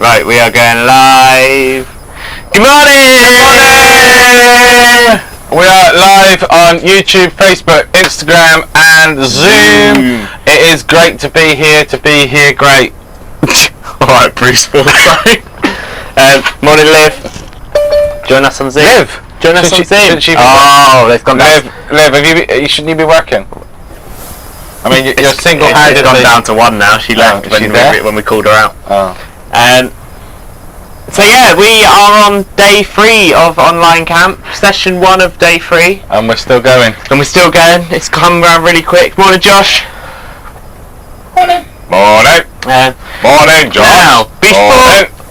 Right, we are going live. Good morning! We are live on YouTube, Facebook, Instagram and Zoom. It is great to be here, great. Alright, Bruce, sorry. Morning, Liv. Join us on Zoom. Liv! Join us on Zoom. They've gone down. Liv, shouldn't you be working? I mean, you're single-handed. It's gone down to one now. She left when we called her out. Oh. So yeah, we are on day 3 of online camp, session 1 of day 3. And we're still going. It's come around really quick. Morning, Josh. Morning, Josh. Now,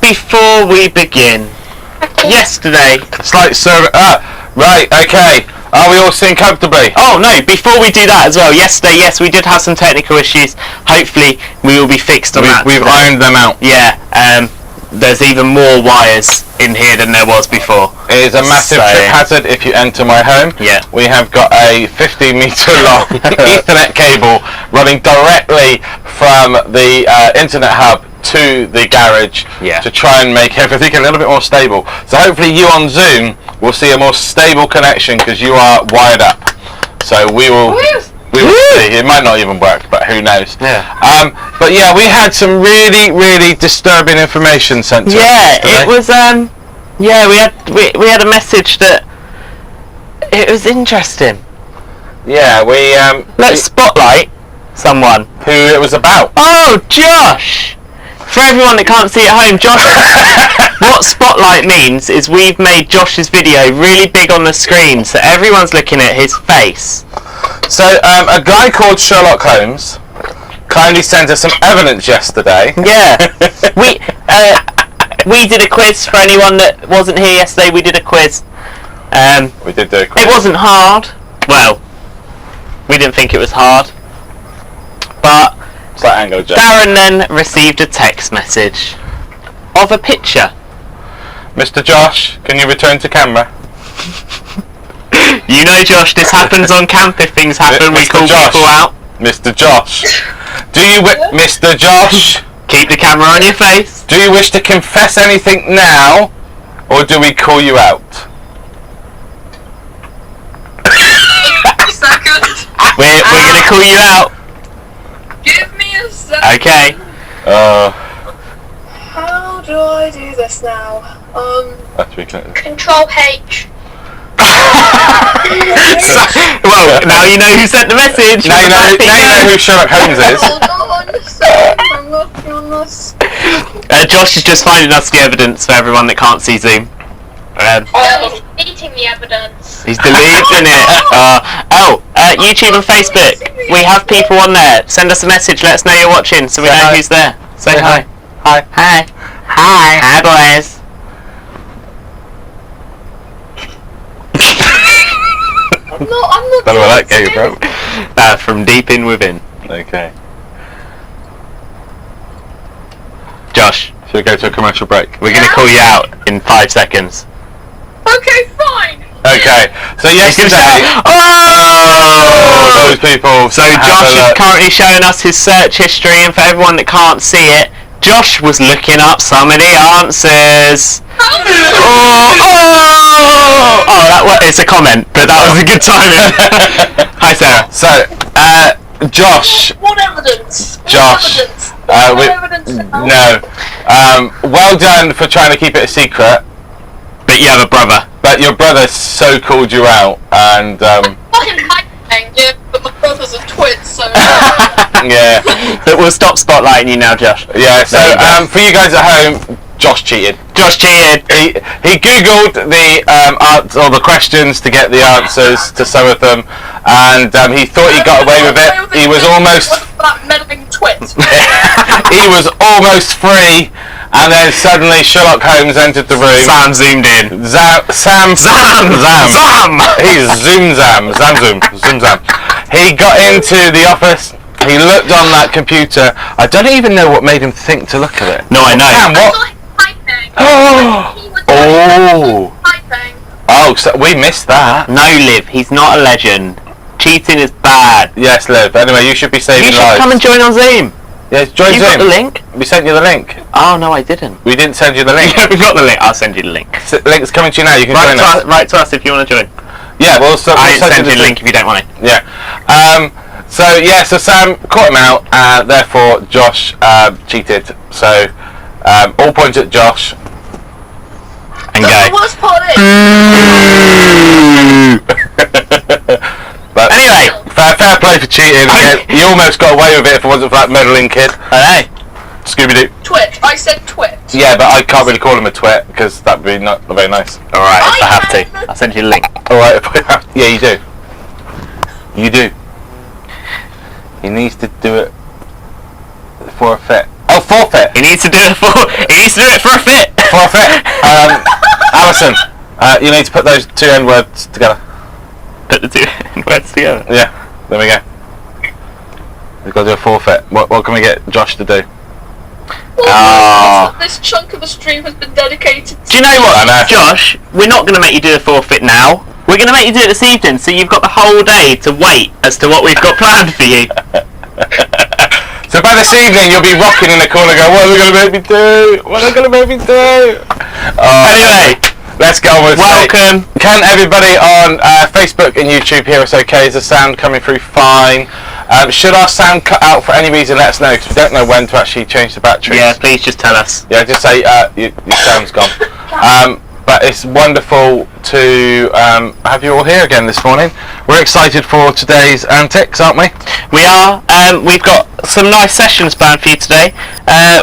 before we begin, yesterday. Slight service. Right. Okay. Are we all sitting comfortably? Oh no! Before we do that as well, yesterday, yes, we did have some technical issues. Hopefully, we will be fixed on that. We've ironed them out. Yeah. There's even more wires in here than there was before. It is a massive trip hazard if you enter my home. Yeah. We have got a 50-meter long Ethernet cable running directly from the internet hub to the garage to try and make everything a little bit more stable. So hopefully you on Zoom will see a more stable connection because you are wired up. So we will see. It might not even work, but who knows? Yeah. But yeah, we had some really disturbing information sent to us. Yeah, it was. We had a message that it was interesting. Yeah, Let's spotlight someone who it was about. Oh, Josh! For everyone that can't see at home, Josh. What spotlight means is we've made Josh's video really big on the screen, so everyone's looking at his face. So, a guy called Sherlock Holmes kindly sent us some evidence yesterday. Yeah. We did a quiz for anyone that wasn't here yesterday. We did a quiz. We did do a quiz. It wasn't hard. Well, we didn't think it was hard. But Darren then received a text message of a picture. Mr. Josh, can you return to camera? You know, Josh, this happens on camp. If things happen, we call people out. Mr. Josh, Mr. Josh, keep the camera on your face. Do you wish to confess anything now, or do we call you out? Second. We're gonna call you out. Give me a second. Okay. How do I do this now? Control H. Well, now you know who sent the message. Now you know who Sherlock Holmes is. Hold on a second, I'm working on this. Josh is just finding us the evidence for everyone that can't see Zoom. He's deleting the evidence. He's deleting it. YouTube and Facebook. We have people on there. Send us a message. Let us know you're watching, so we know who's there. Say hi. Hi. Hi. Hi. Hi, boys. I'm not. Don't know where that came from. From deep in within. Okay. Josh, should we go to a commercial break? We're going to call you out in 5 seconds. Okay, fine. Okay. So yesterday. Those people. So Josh is currently showing us his search history, and for everyone that can't see it, Josh was looking up some of the answers. It's a comment, but that was a good timing. Hi, Sarah. So, Josh. What evidence? Josh. No. Well done for trying to keep it a secret. But you have a brother. But your brother so called you out, and fucking hiding. Yeah, but my brother's a twit, so. Yeah. But we'll stop spotlighting you now, Josh. Yeah. So, for you guys at home, Josh cheated. He googled the questions to get the answers to some of them, and he thought he got away with it. He was almost. That meddling twit. He was almost free, and then suddenly Sherlock Holmes entered the room. Sam zoomed in. Zam. He's zoom zam. He got into the office. He looked on that computer. I don't even know what made him think to look at it. No, I know. Sam, what? Oh, so we missed that. No, Liv, he's not a legend. Cheating is bad. Yes, Liv. Anyway, you should be saving lives. You should come and join on Zoom. Yeah, join You Zoom. got the link? We sent you the link. Oh no, I didn't. We didn't send you the link. We got the link. I'll send you the link. Link's coming to you now. You can join us. Write to us if you want to join. Yeah, we'll I'll send you the link if you don't want it. Yeah. So Sam caught him out. Therefore, Josh cheated. So all points at Josh. And The go. worst part is, But Anyway. fair play for cheating. You almost got away with it if it wasn't for that meddling kid. Hey. Scooby-Doo. Twit. I said twit. Yeah, but I can't really call him a twit because that'd be not very nice. Alright, if I have to. I'll send you the link. Alright, if I have to. Yeah, you do. You do. He needs to do it for a fit. Oh, forfeit. He needs to do it for a fit. Forfeit. Alison, you need to put those two end words together. Put the two words together. Yeah, there we go. We've got to do a forfeit. What can we get Josh to do? Oh. This chunk of the stream has been dedicated to... Do you know what, I know. Josh? We're not going to make you do a forfeit now. We're going to make you do it this evening, so you've got the whole day to wait as to what we've got planned for you. So by this evening, you'll be rocking in the corner going, what are they going to make me do? What are they going to make me do? Anyway, let's go on with welcome. Can everybody on Facebook and YouTube hear us okay? Is the sound coming through fine? Should our sound cut out for any reason, let us know, because we don't know when to actually change the batteries. Yeah, please just tell us. Yeah, just say your sound's gone. But it's wonderful to have you all here again this morning. We're excited for today's antics, aren't we? We are. We've got some nice sessions planned for you today.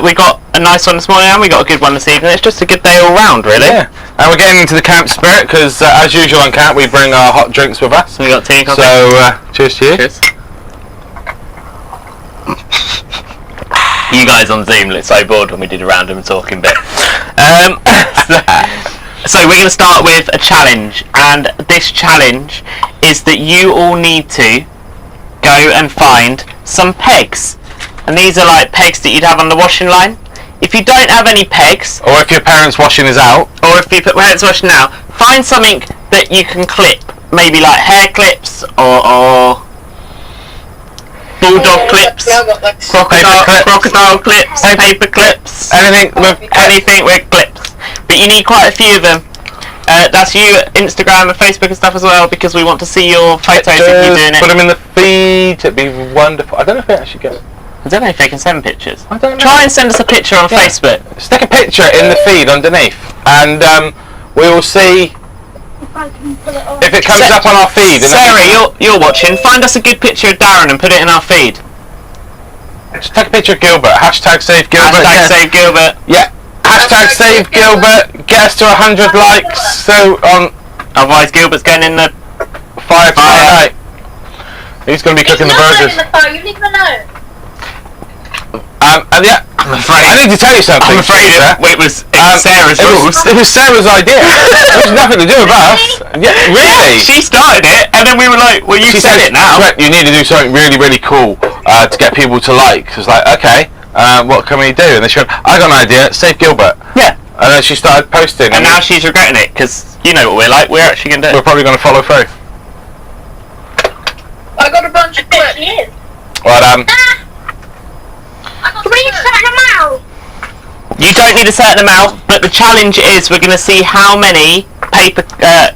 We got a nice one this morning and we got a good one this evening. It's just a good day all round, really. Yeah. And we're getting into the camp spirit because, as usual on camp, we bring our hot drinks with us. We got tea and coffee. So, cheers to you. Cheers. You guys on Zoom looked so bored when we did a random talking bit. So we're going to start with a challenge, and this challenge is that you all need to go and find some pegs, and these are like pegs that you'd have on the washing line. If you don't have any pegs, Or if your parents' washing is out. or if you put parents washing now, find something that you can clip, maybe like hair clips or bulldog clips, crocodile clips, paper clips, Anything with anything with clips. But you need quite a few of them. That's you, Instagram and Facebook and stuff as well, because we want to see your photos if you're doing it. Put them in the feed, it'd be wonderful. I don't know if it actually goes. I don't know if they can send pictures. I don't know. Try and send us a picture on Facebook. Stick a picture in the feed underneath, and we will see if it comes up on our feed. And Sarah, you're watching. Find us a good picture of Darren and put it in our feed. just take a picture of Gilbert. Hashtag save Gilbert. Hashtag save Gilbert. Yeah. Hashtag save Gilbert. Get us to 100 likes. So Otherwise, Gilbert's going in the fire tomorrow night. Who's going to be cooking the burgers? You didn't even know. And yeah, I'm afraid. I need to tell you something. I'm afraid Sujeetec. it was Sarah's rules. It was Sarah's idea. It was nothing to do with us. Yeah, really. She started it, and then we were like, "Well, you She said it now." "Trent, you need to do something really, really cool to get people to like." So it's like, okay, what can we do? And then she went, I got an idea. Save Gilbert. Yeah. And then she started posting. And now she's regretting it because you know what we're like. We're actually going to do we're it. probably going to follow through. I got a bunch of clips. She is. But Can we set them out? You don't need a certain amount, but the challenge is we're going to see how many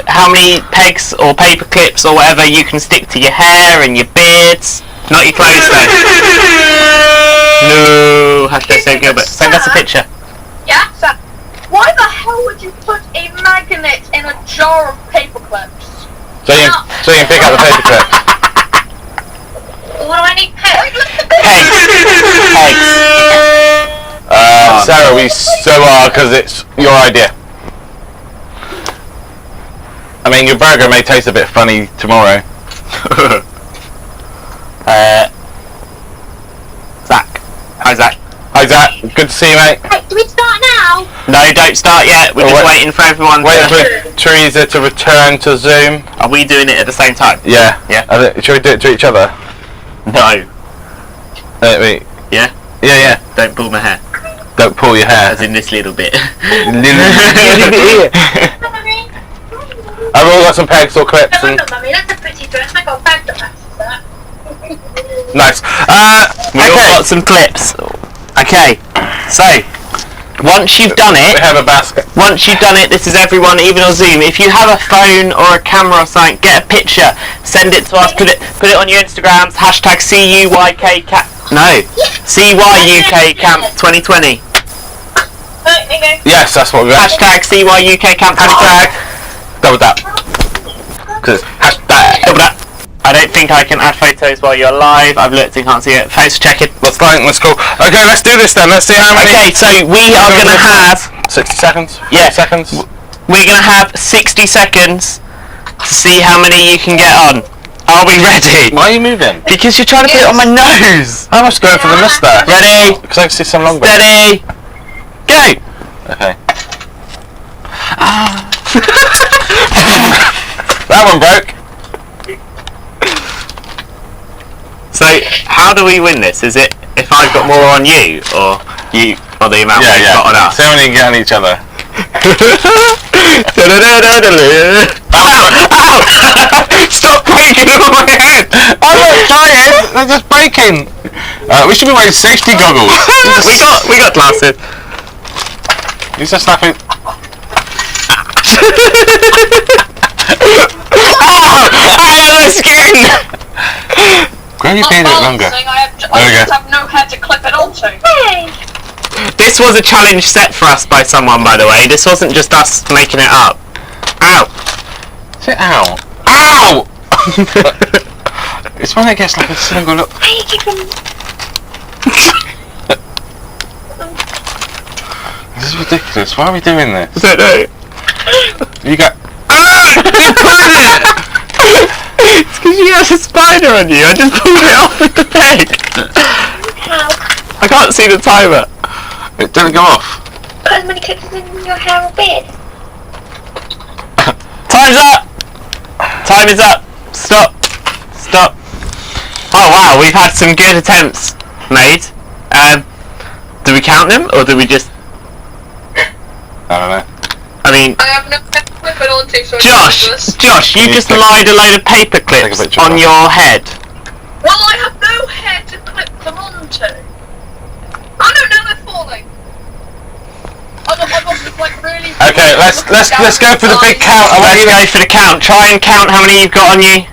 how many pegs or paper clips or whatever you can stick to your hair and your beards. Not your clothes though. No. Hashtag save Gilbert. Send us a picture. Yeah? So, why the hell would you put a magnet in a jar of paper clips? so you can pick up the paper clip. What do I need pegs? Pegs. Sarah, we so are because it's your idea. I mean, your burger may taste a bit funny tomorrow. Zach. Hi Zach. Hi Zach, good to see you, mate. Hey, do we start now? No, don't start yet. We're just waiting for everyone. Waiting for Teresa to return to Zoom. Are we doing it at the same time? Yeah. Yeah. Should we do it to each other? No. Wait. Yeah? Yeah. Don't pull my hair. Don't pull your hair. As in this little bit. I've all got some pegs or clips and Mummy, that's a pretty dress. I got bagged on that. Nice. We all Okay. got some clips. Okay, so once you've done We it, have a basket. this is everyone, even on Zoom. If you have a phone or a camera or something, get a picture, send it to us, put it on your Instagrams, hashtag CYUK Camp 2020. Yes, that's what we got. Hashtag CYUK Camp 2020. Double tap. Because hashtag. Double that. I don't think I can add photos while you're live. I've looked and can't see it. Thanks for checking. That's fine. That's cool. Okay, let's do this then. Let's see how many. Okay, so we are going to have 60 seconds. Yeah. 50 seconds. we're going to have 60 seconds to see how many you can get on. Are we ready? Why are you moving? Because you're trying to put it on my nose. I must go for the moustache. Ready? Because I can see some long bits. Steady. Go. Okay. That one broke. So, how do we win this? Is it if I've got more on you, or you, or the amount we've got on us? See how many you can get on each other. Ow! Stop breaking on my head! I'm not trying. They're just breaking. We should be wearing safety goggles. we got glasses. These are snapping. Ow! My skin! Grow your beard a bit longer. I just have no hair to clip it onto. This was a challenge set for us by someone, by the way. This wasn't just us making it up. Ow! Say ow. Ow! It's when it gets like a single look. This is ridiculous. Why are we doing this? I don't know. You got. It's because you have a spider on you. I just pulled it off with the peg. I can't see the timer. It didn't go off. Put as many clips in your hair or beard. Time's up! Time is up! Stop! Stop! Oh wow, we've had some good attempts made. Do we count them, or do we just... I don't know. I mean... I have no hair to clip it onto, so Josh, you just lied a load of paper clips on your head. Well, I have no hair to clip them onto. I don't know, they're falling. I'm like really. Okay, let's go for the big count. Let's go for the count. Try and count how many you've got on you.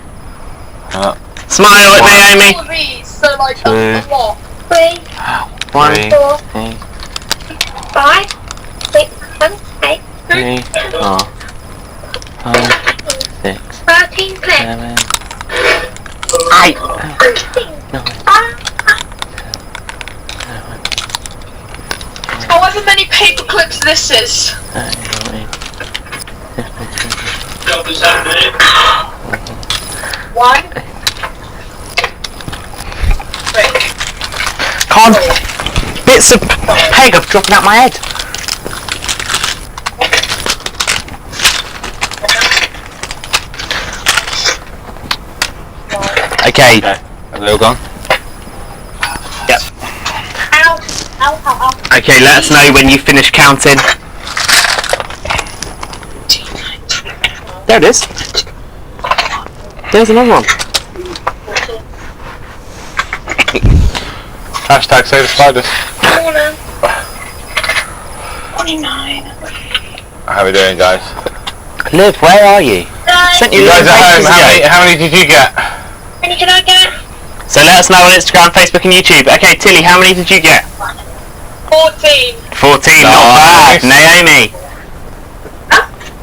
Smile at me, Amy. All of these, so like a lot. 3, 1, 4, 5, 6, 7, 8, 3, 4, 5, 6, 13 clips. 7, 8. However many paper clips this is. One. Can't. Bits of peg are dropping out my head. Okay. A little gone. Yep. Ow. Ow, ow, ow. Okay, let us know when you finish counting. There it is. There's another one. Hashtag save the spiders. 29. How are we doing, guys? Liv, where are you? Sent you You guys the at home, ages ago. how many did you get? How many did I get? So let us know on Instagram, Facebook and YouTube. Okay, Tilly, how many did you get? 14. 14, not bad. Naomi,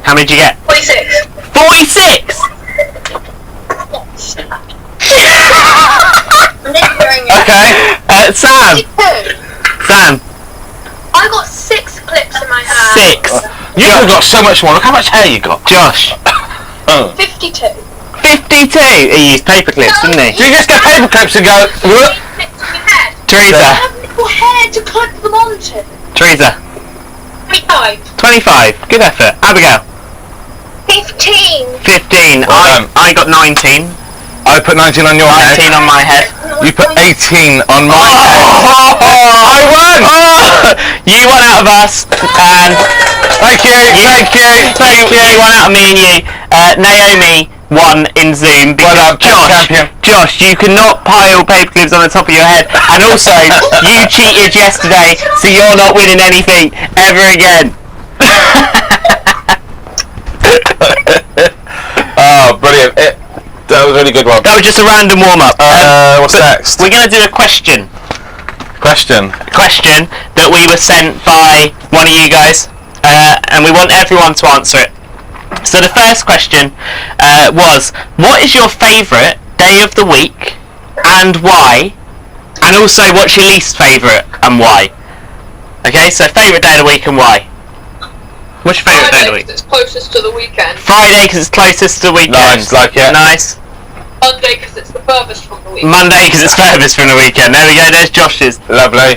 how many did you get? 46. 46! Okay. Sam, I got 6 clips in my hair. 6. You have got so much more. Look how much hair you got. Josh, 52. 52! He used paper clips, didn't he? Do you just get paper clips and go, whoop? Clips in your head. I Teresa, have little hair to clip them onto. Teresa, 25. 25. Good effort. Abigail, 15. 15. Well done. I got 19. I put 19 on your 19 head. on my head. You put 18 on my head. I won! You won out of us, and Thank you. One out of me and you. Naomi won in Zoom because Josh, you cannot pile paper clips on the top of your head, and also you cheated yesterday, so you're not winning anything ever again. Oh, brilliant! That was a really good one. That was just a random warm up. What's next? We're going to do a question. Question That we were sent by one of you guys, and we want everyone to answer it. So the first question was, what is your favourite day of the week and why? And also, what's your least favourite and why? Okay, so favourite day of the week and why? What's your favourite day of the week? It's closest to the weekend. Friday because it's closest to the weekend. Nice, like it. Nice. Monday because it's the furthest from the weekend. Monday because it's furthest from the weekend. There we go, there's Josh's. Lovely.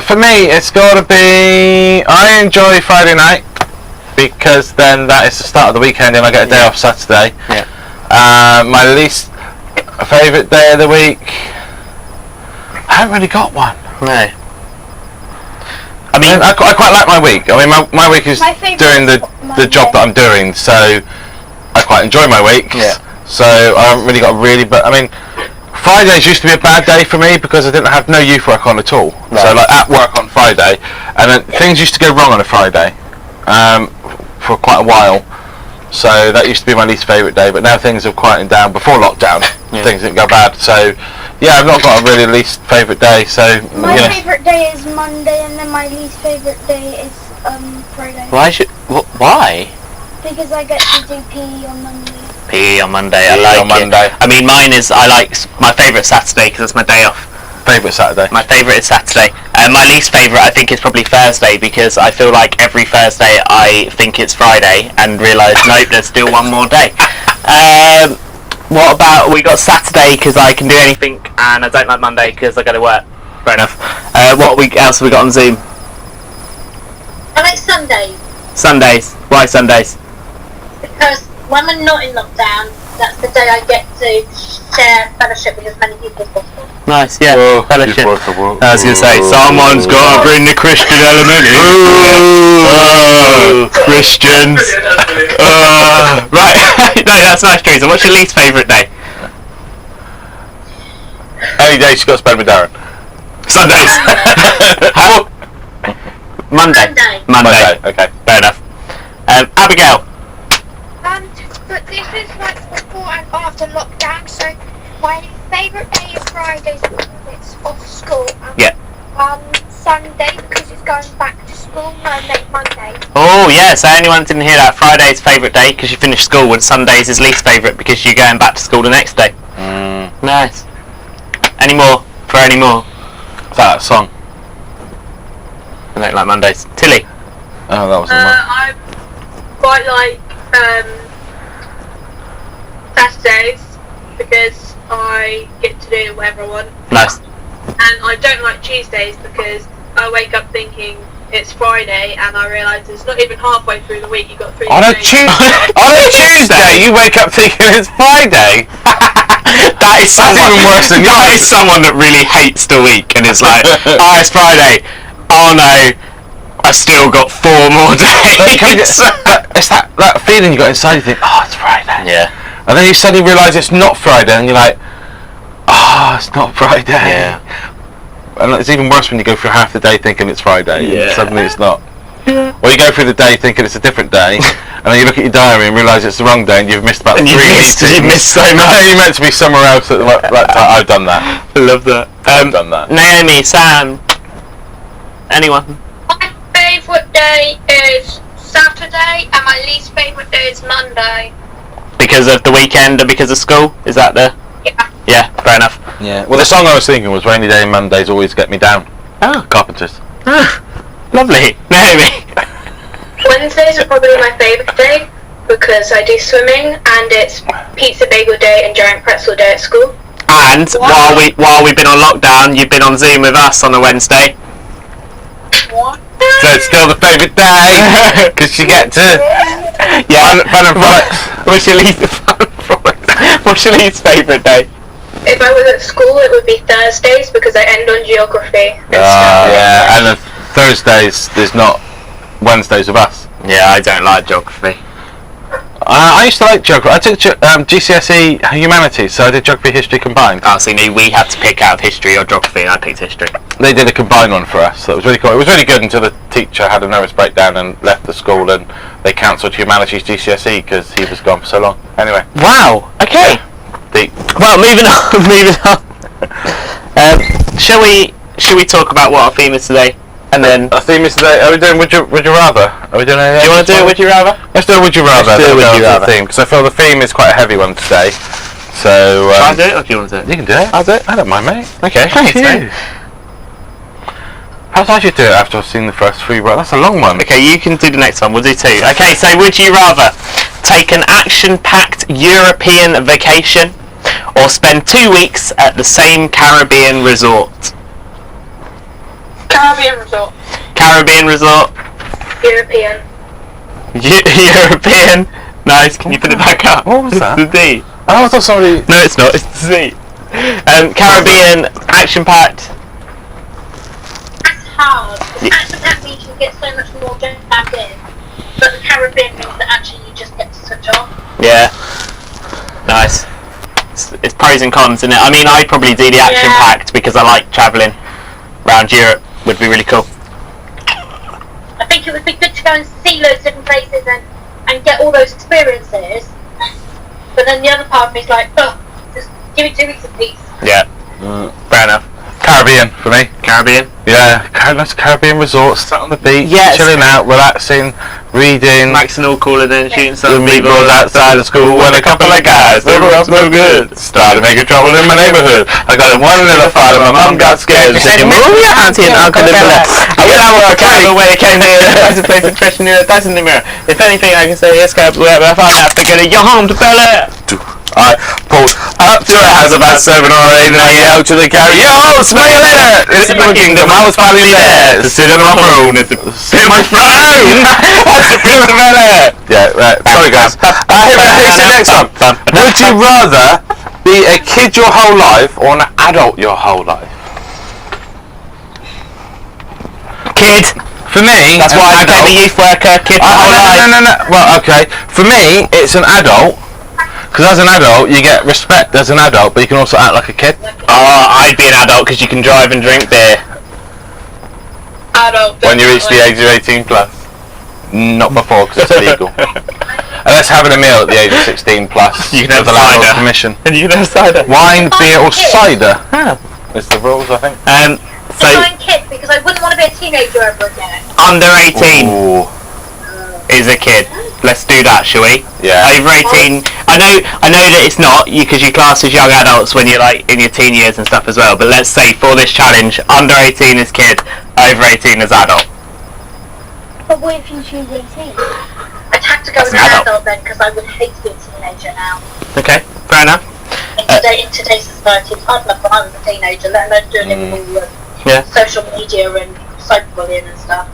For me, it's got to be... I enjoy Friday night because then that is the start of the weekend and I get a day off Saturday. Yeah. My least favourite day of the week... I haven't really got one. No. I mean, I quite like my week. I mean, my week is My favourite doing is the Monday. job that I'm doing, so I quite enjoy my week. Yeah. So I haven't really got but I mean, Fridays used to be a bad day for me because I didn't have no youth work on at all. Right. So like at work on Friday, and then things used to go wrong on a Friday for quite a while. So that used to be my least favourite day, but now things have quietened down. Before lockdown, things didn't go bad. So yeah, I've not got a really least favourite day. So My favourite day is Monday, and then my least favourite day is Friday. why? Because I get to do PE on Monday. PE on Monday, I like on Monday. it. I mean, mine is, I like my favourite Saturday because it's my day off. Favourite Saturday. My favourite is Saturday. My least favourite, I think, is probably Thursday because I feel like every Thursday I think it's Friday and realise, nope, there's still one more day. What about, we got Saturday because I can do anything, and I don't like Monday because I go to work. Fair enough. What else have we got on Zoom? I like Sundays Sundays. Why Sundays? because when we're not in lockdown, that's the day I get to share fellowship with as many people as possible. Nice, yeah. Whoa, Fellowship. you've worked the world. I was going to say, someone's got to bring the Christian element in. Christians. Right. No, that's nice, Teresa. What's your least favourite day? Any day she's got to spend with Darren. Sundays. How? Monday. Monday. Okay. Fair enough. Abigail. But this is like before and after lockdown, so my favourite day is Fridays because it's off school. And, Yeah. Sunday because it's going back to school. Monday. Oh, yeah, so anyone didn't hear that, Friday's favourite day because you finish school, and Sunday's his least favourite because you're going back to school the next day. Nice. Any more? For any more? That song. I don't like Mondays. Tilly. Oh, that was the one. I quite like Saturdays because I get to do whatever I want. Nice. And I don't like Tuesdays because I wake up thinking it's Friday and I realise it's not even halfway through the week. You've got 3 On a days. Tuesday, you wake up thinking it's Friday. That is someone, even worse than that yours. is someone that really hates the week and is like, oh, it's Friday. Oh no, I still got 4 more days. It's that feeling you got inside. You think, oh, it's Friday. Yeah. And then you suddenly realise it's not Friday, and you're like, oh, it's not Friday. Yeah. And it's even worse when you go through half the day thinking it's Friday, Yeah. and suddenly it's not. Or you go through the day thinking it's a different day, and then you look at your diary and realise it's the wrong day, and you've missed about 3 meetings. You've missed so much. You're meant to be somewhere else at that time. I've done that. I love that. I've done that. Naomi, Sam, anyone? My favourite day is Saturday, and my least favourite day is Monday. Because of the weekend or because of school? Is that the... Yeah. Yeah, fair enough. Yeah. Well, the song I was thinking was "Rainy Day and Mondays Always Get Me Down." Oh, Carpenters. lovely. Naomi. Wednesdays are probably my favourite day because I do swimming, and it's pizza bagel day and giant pretzel day at school. And while we've been on lockdown, you've been on Zoom with us on a Wednesday. What? So it's still the favourite day because you get to fun and frolics. What's your least favourite day? If I was at school, it would be Thursdays because I end on geography. Yeah, and then Thursdays there's not Wednesdays with us. Yeah, I don't like geography. I used to like geography. I took GCSE humanities, so I did geography, history combined. Oh, see, we had to pick out of history or geography, and I picked history. They did a combined one for us, so it was really cool. It was really good until the teacher had a nervous breakdown and left the school, and they cancelled humanities GCSE because he was gone for so long. Anyway. Wow. Okay. Deep. Well, moving on. Moving on. Shall we talk about what our theme is today? And then our theme is today. Are we doing would you rather? Are we doing? Do you want to do it? Would you rather? Let's do it. Would you rather? Let's do it. Would you rather? Theme, because I feel the theme is quite a heavy one today. So. Shall I do it, or do you want to do it? You can do it. I'll do it. I don't mind, mate. Okay. Thanks, mate. Perhaps I should do it after I've seen the first three. Well, that's a long one. Okay, you can do the next one. We'll do two. Okay, so would you rather take an action-packed European vacation or spend 2 weeks at the same Caribbean resort? Caribbean resort. Caribbean resort. European. European. Nice. Can you put it back up? What was that? The D. Oh, I thought somebody. No, it's not. It's the Z. Caribbean action-packed. That's hard. Action-packed means you get so much more jammed in. But the Caribbean means that actually you just get to switch off. Yeah. Nice. It's pros and cons, isn't it? I mean, I'd probably do the action-packed because I like travelling around Europe. Would be really cool. I think it would be good to go and see loads of different places and get all those experiences. But then the other part of me is like, oh, just give me 2 weeks of peace. Yeah. Fair enough. Caribbean for me. Caribbean. Yeah, nice Caribbean resort, sat on the beach, chilling out, relaxing, reading. Maxing all cooler than shooting Some some people people outside of school when a couple of guys, they were up no good. Started making trouble in my neighbourhood. I got in one little fight and my mum got scared. She said, "Move your auntie and uncle in the left." I will have work out where you came here. That's a place of treasure near a dozen in the mirror. If anything, I can say, yes, go wherever I find out. Figure you're home to Bel Air. I pulled up to a house about 7 or 8 and I yelled to the carrier, "Yo, smell you later! This is my kingdom, I was finally there to sit on my throne at the sit my throne! That's the Prince of Bel Air!" Yeah, right, sorry guys. Here's the next one. Would you rather be a kid your whole life or an adult your whole life? Kid. For me, That's why I became a youth worker. Kid. No. Well, okay. For me, it's an adult. Because as an adult, you get respect as an adult, but you can also act like a kid. Oh, I'd be an adult because you can drive and drink beer. Adult. When you reach the age of 18 plus. Not before, because it's illegal. Unless having a meal at the age of 16 plus. You can have with the landlord's cider. permission. And you can have cider. Wine, beer, or cider Ah. is the rules, I think. So I'm a kid because I wouldn't want to be a teenager ever again. under 18 Ooh. is a kid. Let's do that, shall we? Yeah. Over 18. I know that it's not because you class as young adults when you're like in your teen years and stuff as well. But let's say for this challenge, under 18 is kid, over 18 is adult. But what if you choose 18? I'd have to go That's as an an adult. adult then because I would hate to be a teenager now. Okay, fair enough. In today's society, it's hard enough when I was a teenager, let alone doing it with all Yeah. the social media and cyberbullying and stuff.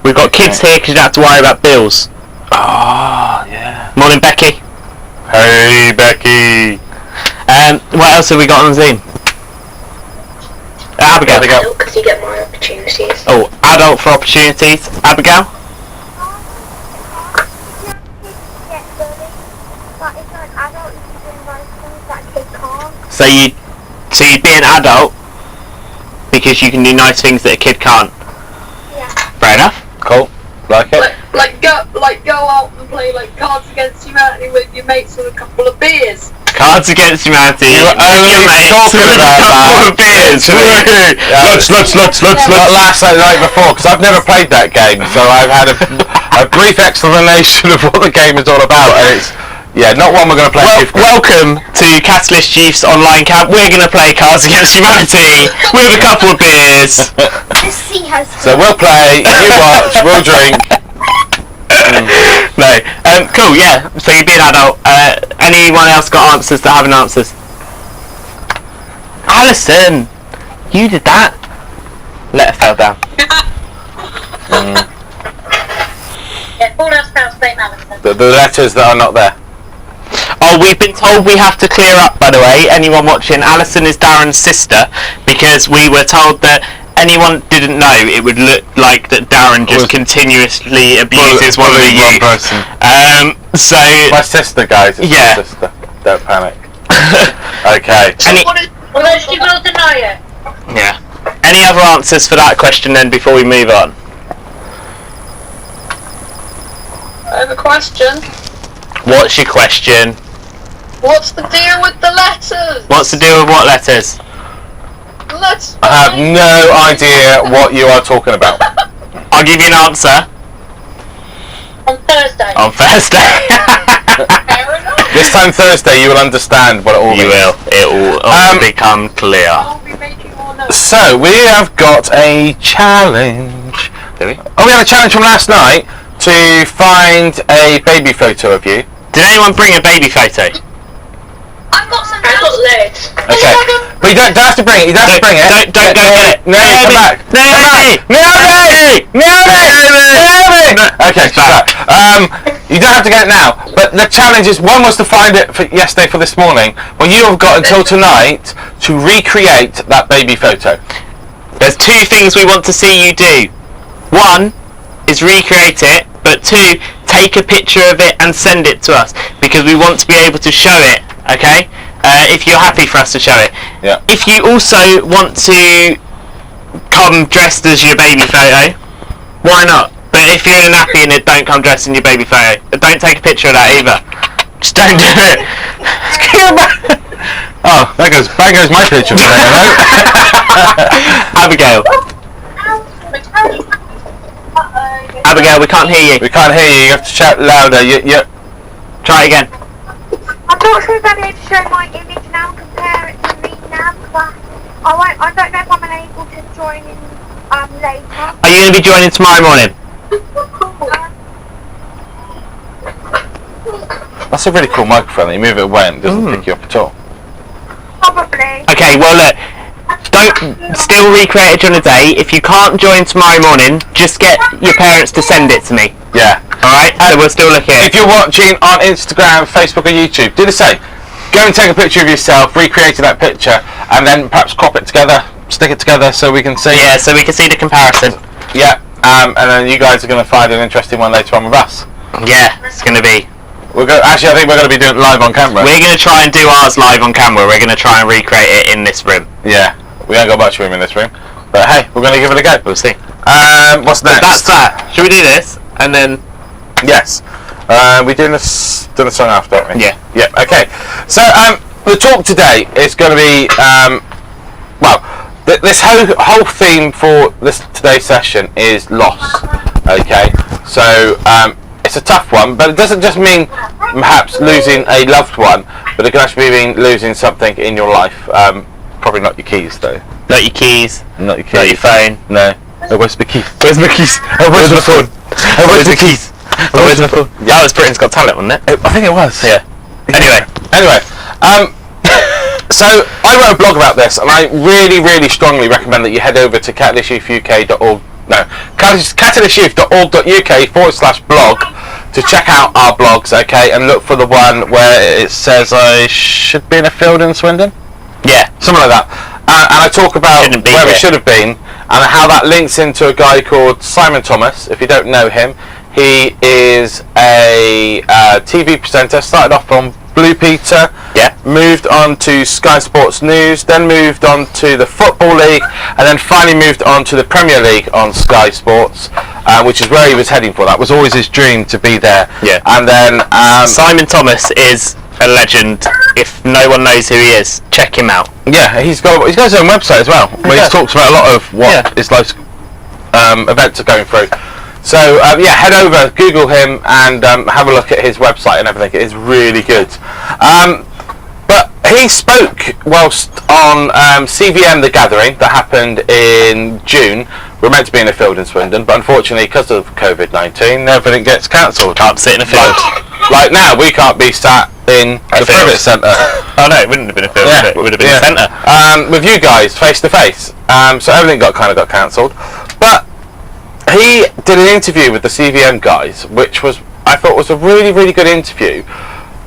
We've got kids here because you don't have to worry about bills. Oh, yeah. Morning, Becky. Hey, Becky. What else have we got on Zoom? Abigail. Adult, because you get more opportunities. Oh, adult for opportunities. Abigail. But if you're an adult, you can do nice things that a kid can't. So you'd be an adult because you can do nice things that a kid can't. Yeah. Fair enough. Cool. Like it? Like go out and play like Cards Against Humanity with your mates with a couple of beers. Cards Against Humanity. You were only talking about couple of beers. Let's. Not last night before, because I've never played that game, so I've had a brief explanation of what the game is all about, and it's not one we're going to play. Welcome to Catalyst Youth's online camp. We're going to play Cards Against Humanity with a couple of beers. Just see how. So we'll play, you watch, we'll drink. No. Cool. Yeah. So you'd be an adult. Anyone else got answers that haven't answers? Alison, you did that. Letter fell down. Yeah, all else fails, blame Alison. The letters that are not there. Oh, we've been told we have to clear up, by the way, anyone watching, Alison is Darren's sister, because we were told that anyone didn't know, it would look like that Darren just continuously abuses one of you. person. So My sister, guys. It's Yeah. my sister. Don't panic. Okay. Although she will deny it. yeah. Any other answers for that question then before we move on? I have a question. What's your question? What's the deal with the letters? What's the deal with what letters? Let's I have no idea what you are talking about. I'll give you an answer On Thursday. on Thursday. Fair enough. This time Thursday, you will understand what it all You means. will. It will all become clear. I'll be making more notes. So we have got a challenge. Do we? Oh, we had a challenge from last night to find a baby photo of you. Did anyone bring a baby photo? I've got some. I've got loads. Okay. But you don't have to bring it. You don't have to bring it. Don't go get it. No, come back. Naomi! Naomi! Okay, stop. You don't have to get it now. But the challenge is, one was to find it for yesterday for this morning. Well, you have got until tonight to recreate that baby photo. There's two things we want to see you do. One is recreate it, but two, take a picture of it and send it to us because we want to be able to show it, okay? If you're happy for us to show it. Yeah. If you also want to come dressed as your baby photo, why not? But if you're in a nappy and it, don't come dressed in your baby photo. Don't take a picture of that either. Just don't do it. Oh, bang goes my picture today, right? Abigail. Abigail, we can't hear you. We can't hear you. You have to shout louder. You. Try it again. I'm not sure if I'm able to show my image now and compare it to me now because I don't know if I'm able to join in later. Are you going to be joining tomorrow morning? That's a really cool microphone. You move it away and it doesn't pick you up at all. Probably. Okay, well look, don't still recreate it during the day. If you can't join tomorrow morning, just get your parents to send it to me. Yeah. Alright? So we'll still look at If it. you're watching on Instagram, Facebook or YouTube, do the same. Go and take a picture of yourself, recreating that picture, and then perhaps crop it together, stick it together so we can see. Yeah, so we can see the comparison. Yeah. And then you guys are going to find an interesting one later on with us. Yeah, it's going to be. Actually, I think we're going to be doing it live on camera. We're going to try and do ours live on camera. We're going to try and recreate it in this room. Yeah. We ain't got much room in this room. But hey, we're going to give it a go. We'll see. What's next? That's that. Should we do this? And then. Yes. We're doing the song after, aren't we? Yeah. Yeah, okay. So, the talk today is going to be, this whole theme for today's session is loss. Okay. So, it's a tough one, but it doesn't just mean perhaps losing a loved one, but it can actually mean losing something in your life. Probably not your keys, though. Not your keys. Not your keys. Not your phone. No. Oh, where's my keys? Where's my keys? Where's my phone? Where's the keys? Where's my phone? That was Britain's Got Talent, wasn't it? I think it was. Yeah. Anyway. So I wrote a blog about this, and I really, really strongly recommend that you head over to catalystsyouth.org.uk/blog to check out our blogs, okay, and look for the one where it says I should be in a field in Swindon. Yeah. Something like that. And I talk about Shouldn't be where we here. should have been and how that links into a guy called Simon Thomas. If you don't know him, he is a TV presenter. Started off on Blue Peter, Yeah. moved on to Sky Sports News, then moved on to the Football League, and then finally moved on to the Premier League on Sky Sports, which is where he was heading for. That was always his dream to be there. Yeah. And then Simon Thomas is a legend. If no one knows who he is, check him out. yeah, he's got his own website as well, where he talks about a lot of what his life's events are going through. So head over, Google him, and have a look at his website and everything. It is really good. But he spoke whilst on CVM The Gathering that happened in June. We're meant to be in a field in Swindon, but unfortunately, because of COVID-19, everything gets cancelled. Can't sit in a field. Like now, we can't be sat in the field. Privet Centre. Oh no, it wouldn't have been a field, would it? It would have been a centre. With you guys, face to face. So everything got cancelled. But he did an interview with the CVM guys, which I thought was a really, really good interview,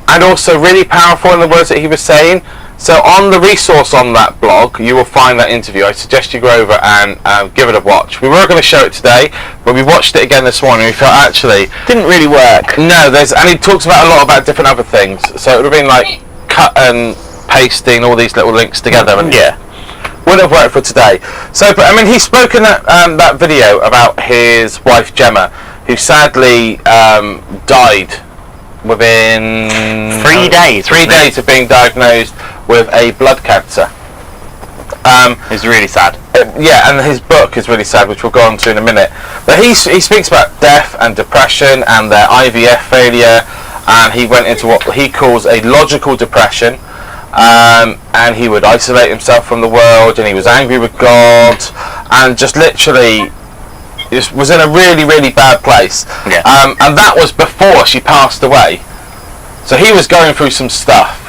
and also really powerful in the words that he was saying. So on the resource on that blog, you will find that interview. I suggest you go over and give it a watch. We were going to show it today, but we watched it again this morning. We felt actually Didn't really work. no. And he talks about a lot about different other things. So it would have been like cut and pasting all these little links together, and Yeah. wouldn't have worked for today. So, but I mean, he's spoken at that video about his wife Gemma, who sadly died within 3 days. 3 days of being diagnosed with a blood cancer. It's really sad. Yeah, and his book is really sad, which we'll go on to in a minute. But he speaks about death and depression and their IVF failure, and he went into what he calls a logical depression. And he would isolate himself from the world, and he was angry with God, and just literally was in a really, really bad place. Yeah. And that was before she passed away. So he was going through some stuff,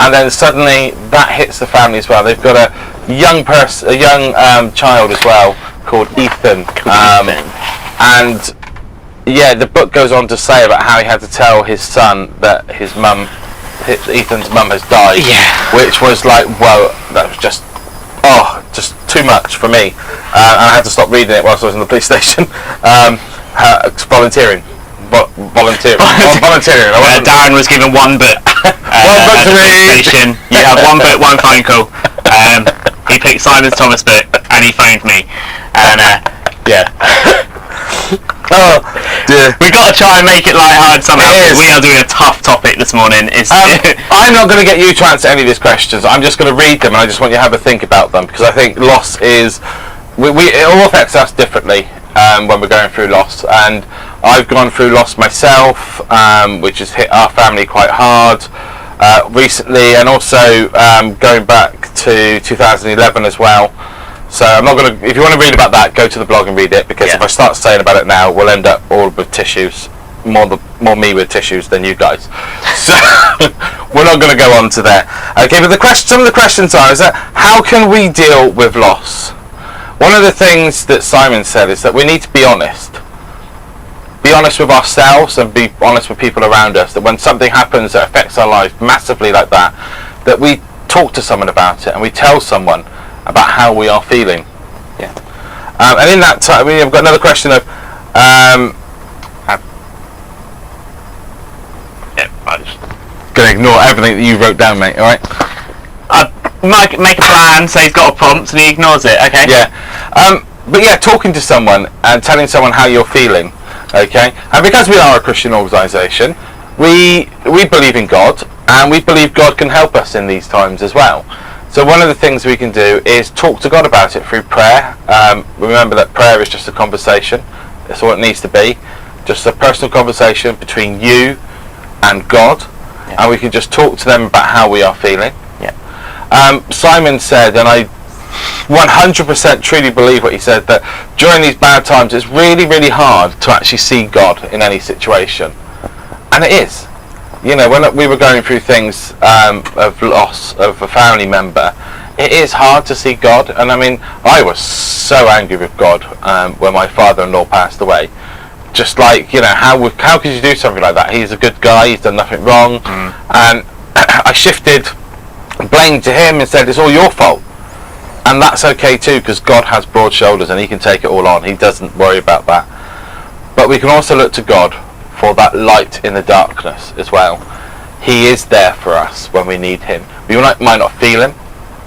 and then suddenly that hits the family as well. They've got a young child as well called Ethan. And yeah, the book goes on to say about how he had to tell his son that Ethan's mum has died. Yeah. Which was like, well, that was just too much for me, and I had to stop reading it whilst I was in the police station. Volunteering. Darren was given one book. One book at to the police read. station. You have one book, one phone call. He picked Simon Thomas' book, and he phoned me. And Yeah. Oh dear. we got to try and make it light-hearted somehow. It is. We are doing a tough topic this morning. I'm not going to get you to answer any of these questions. I'm just going to read them, and I just want you to have a think about them, because I think loss is it all affects us differently when we're going through loss. And I've gone through loss myself, which has hit our family quite hard recently, and also going back to 2011 as well. So I'm not going to. If you want to read about that, go to the blog and read it, because if I start saying about it now, we'll end up all with tissues. More me with tissues than you guys. So we're not going to go on to there. Okay, but some of the questions are: is that how can we deal with loss? One of the things that Simon said is that we need to be honest. Be honest with ourselves and be honest with people around us. That when something happens that affects our life massively like that, that we talk to someone about it and we tell someone about how we are feeling. Yeah. And in that time, we've got another question of. I'm just going to ignore everything that you wrote down, mate. All right. Make a plan. Say he's got a prompt, and he ignores it. Okay. Yeah. But yeah, talking to someone and telling someone how you're feeling. Okay. And because we are a Christian organisation, we believe in God, and we believe God can help us in these times as well. So one of the things we can do is talk to God about it through prayer. Remember that prayer is just a conversation. That's all it needs to be. Just a personal conversation between you and God. Yeah. And we can just talk to them about how we are feeling. Yeah. Simon said, and I 100% truly believe what he said, that during these bad times it's really, really hard to actually see God in any situation. And it is. You know, when we were going through things of loss of a family member, it is hard to see God. And I mean, I was so angry with God when my father-in-law passed away. Just like, you know, how could you do something like that? He's a good guy, he's done nothing wrong. And I shifted blame to him and said, it's all your fault. And that's okay too, because God has broad shoulders and he can take it all on. He doesn't worry about that. But we can also look to God for that light in the darkness as well. He is there for us when we need him. We might not feel him,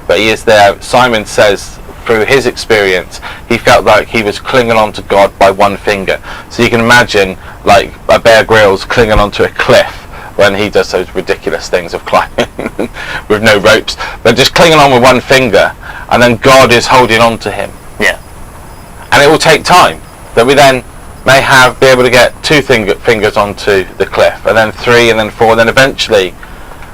but he is there. Simon says through his experience, he felt like he was clinging on to God by one finger. So you can imagine like a Bear Grylls clinging onto a cliff when he does those ridiculous things of climbing with no ropes, but just clinging on with one finger, and then God is holding on to him. Yeah. And it will take time that we then may be able to get two fingers onto the cliff, and then 3, and then 4, and then eventually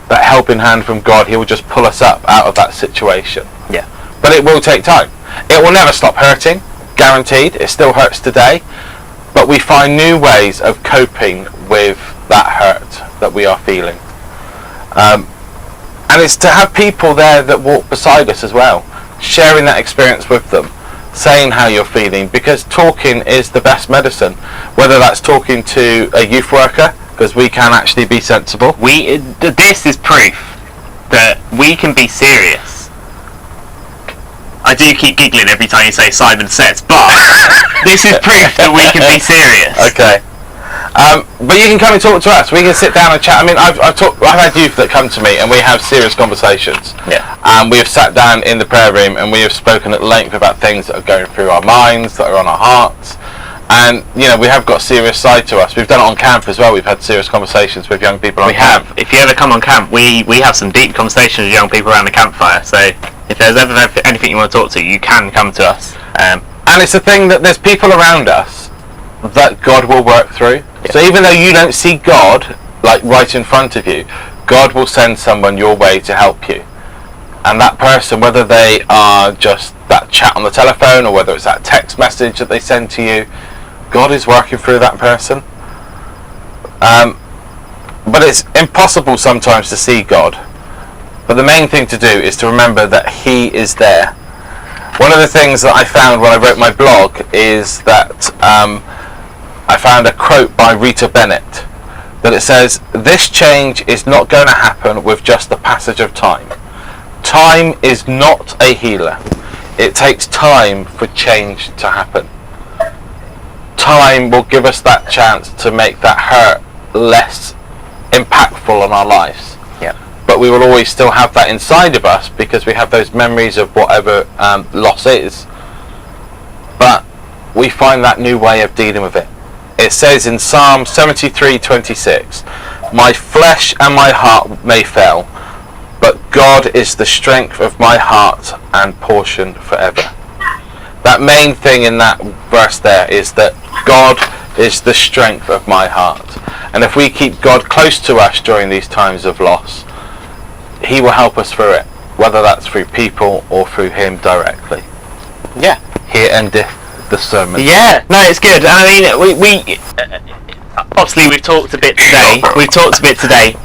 that helping hand from God, he will just pull us up out of that situation. Yeah. But it will take time. It will never stop hurting, guaranteed. It still hurts today, but we find new ways of coping with that hurt that we are feeling. And it's to have people there that walk beside us as well, sharing that experience with them, saying how you're feeling, because talking is the best medicine. Whether that's talking to a youth worker, because we can actually be sensible. This is proof that we can be serious. I do keep giggling every time you say Simon Says, but this is proof that we can be serious. Okay. But you can come and talk to us. We can sit down and chat. I mean, I've had youth that come to me and we have serious conversations. Yeah. And we have sat down in the prayer room and we have spoken at length about things that are going through our minds, that are on our hearts. And, you know, we have got a serious side to us. We've done it on camp as well. We've had serious conversations with young people on camp. If you ever come on camp, we have some deep conversations with young people around the campfire. So if there's ever anything you want to talk to, you can come to us. And it's the thing that there's people around us that God will work through. Yeah. So even though you don't see God, like, right in front of you, God will send someone your way to help you. And that person, whether they are just that chat on the telephone or whether it's that text message that they send to you, God is working through that person. But it's impossible sometimes to see God. But the main thing to do is to remember that He is there. One of the things that I found when I wrote my blog is that I found a quote by Rita Bennett that it says, "This change is not going to happen with just the passage of time. Time is not a healer. It takes time for change to happen. Time will give us that chance to make that hurt less impactful on our lives. Yeah. But we will always still have that inside of us because we have those memories of whatever loss is. But we find that new way of dealing with it. It says in Psalm 73:26, "My flesh and my heart may fail, but God is the strength of my heart and portion forever." That main thing in that verse there is that God is the strength of my heart. And if we keep God close to us during these times of loss, He will help us through it, whether that's through people or through Him directly. Yeah. Here endeth the sermon. Yeah, no, it's good. I mean, we obviously we've talked a bit today.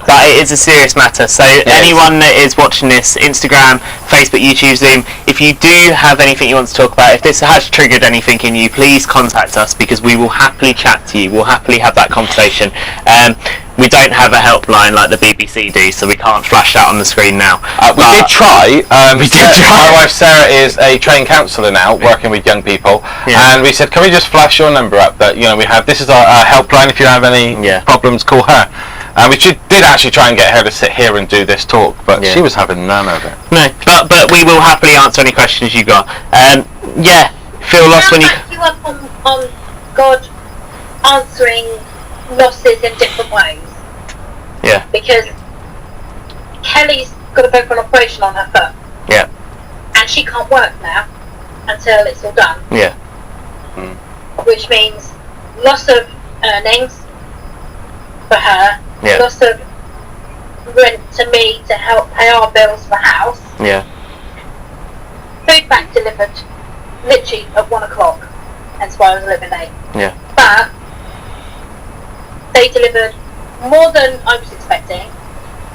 But it is a serious matter. So anyone that is watching this, Instagram, Facebook, YouTube, Zoom, if you do have anything you want to talk about, if this has triggered anything in you, please contact us because we will happily chat to you. We'll happily have that conversation. We don't have a helpline like the BBC do, so we can't flash that on the screen now. We did try. My wife Sarah is a trained counsellor now, working with young people, and we said, can we just flash your number up? That, you know, we have. This is our helpline. If you have any problems, call her. We did actually try and get her to sit here and do this talk, but she was having none of it. No, but we will happily answer any questions you got. Feel lost when you. Back you up on God answering losses in different ways. Yeah. Because Kelly's got to go for an operation on her foot. Yeah. And she can't work now until it's all done. Yeah. Which means loss of earnings for her, loss of rent to me to help pay our bills for the house. Yeah. Food back delivered literally at 1 o'clock. That's why I was living late. Yeah. But they delivered more than I was expecting,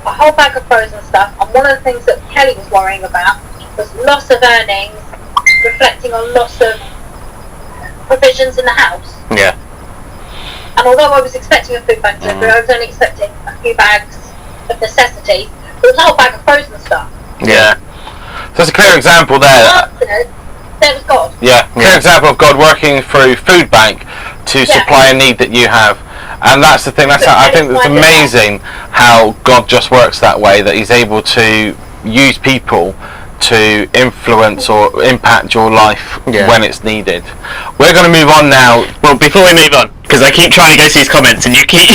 a whole bag of frozen stuff, and one of the things that Kelly was worrying about was loss of earnings, reflecting on loss of provisions in the house. Yeah. And although I was expecting a food bag delivery, I was only expecting a few bags of necessities. There was a whole bag of frozen stuff. Yeah. So it's a clear example there. There was God. Yeah, clear example of God working through food bank to supply a need that you have. And that's the thing, that's how, I think it's amazing how God just works that way, that He's able to use people to influence or impact your life when it's needed. We're going to move on now. Well, before we move on, because I keep trying to go through these comments and you keep...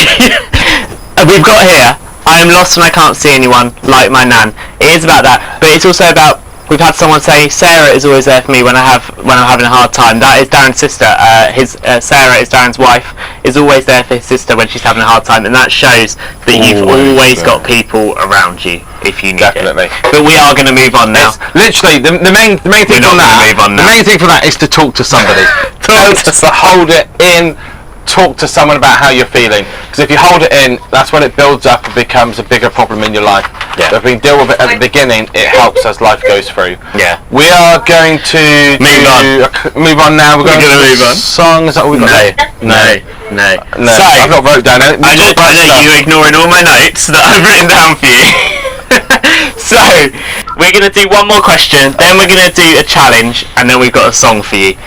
We've got here, I am lost and I can't see anyone like my nan. It is about that, but it's also about... We've had someone say Sarah is always there for me when I'm having a hard time. That is Darren's sister. Sarah is Darren's wife. Is always there for his sister when she's having a hard time, and that shows that you've always got people around you if you need it. But we are going to move on now. Literally, the main thing from that. The main thing for that is to talk to somebody. Hold it in. Talk to someone about how you're feeling, because if you hold it in, that's when it builds up and becomes a bigger problem in your life. But if we deal with it at the beginning, it helps as life goes through. We are going to move on now. We're going to move on. Songs that we got. No. So I've not wrote down it. I just know you ignoring all my notes that I've written down for you. So, we're going to do one more question, then we're going to do a challenge, and then we've got a song for you.